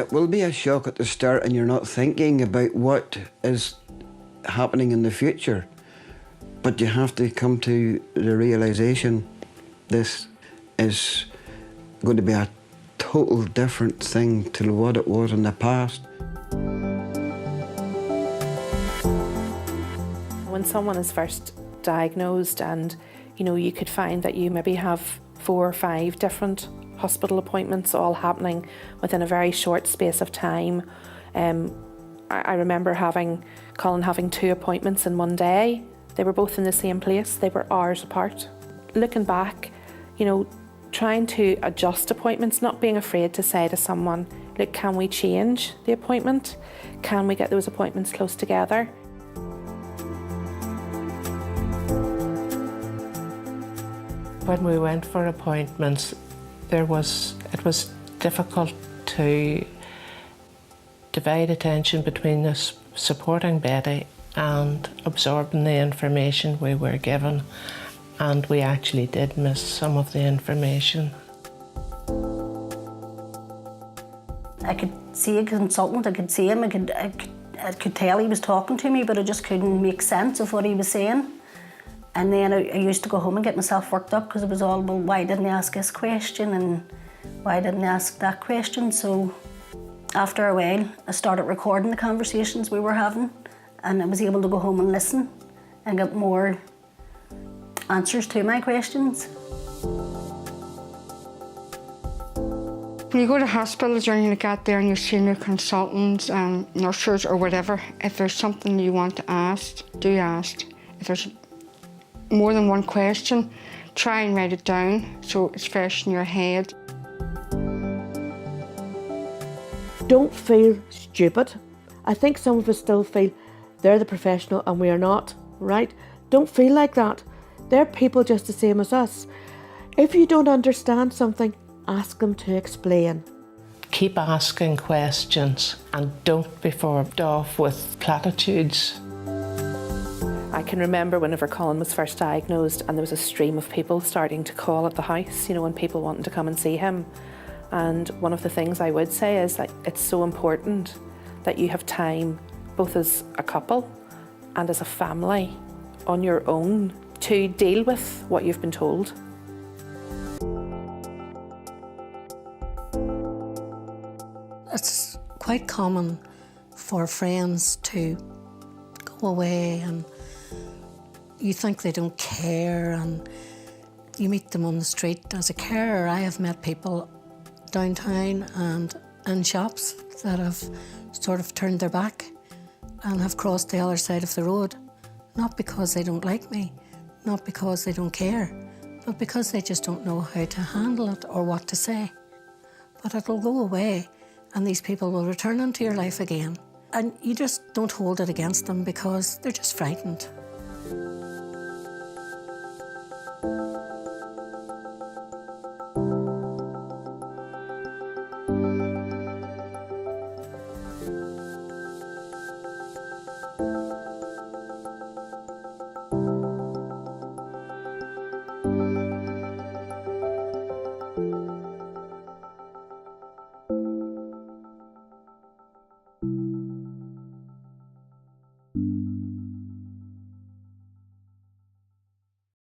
it will be a shock at the start and you're not thinking about what is happening in the future. But you have to come to the realisation this is going to be a total different thing to what it was in the past. When someone is first diagnosed and, you could find that you maybe have 4 or 5 different hospital appointments all happening within a very short space of time. I remember Colin having 2 appointments in one day. They were both in the same place. They were hours apart. Looking back, trying to adjust appointments, not being afraid to say to someone, look, can we change the appointment? Can we get those appointments close together? When we went for appointments, it was difficult to divide attention between us supporting Betty and absorbing the information we were given, and we actually did miss some of the information. I could see a consultant, I could see him, I could tell he was talking to me, but I just couldn't make sense of what he was saying. And then I used to go home and get myself worked up because it was all, well, why didn't he ask this question and why didn't he ask that question? So after a while, I started recording the conversations we were having, and I was able to go home and listen and get more answers to my questions. When you go to hospitals or anything like that there and you're seeing your consultants, nurses or whatever, if there's something you want to ask, do ask. If there's more than one question, try and write it down so it's fresh in your head. Don't feel stupid. I think some of us still feel they're the professional and we are not, right? Don't feel like that. They're people just the same as us. If you don't understand something, ask them to explain. Keep asking questions and don't be fobbed off with platitudes. I can remember whenever Colin was first diagnosed and there was a stream of people starting to call at the house, and people wanting to come and see him. And one of the things I would say is that it's so important that you have time, both as a couple and as a family, on your own, to deal with what you've been told. It's quite common for friends to go away and you think they don't care, and you meet them on the street. As a carer, I have met people downtown and in shops that have sort of turned their back and have crossed the other side of the road, not because they don't like me, not because they don't care, but because they just don't know how to handle it or what to say. But it'll go away and these people will return into your life again. And you just don't hold it against them because they're just frightened.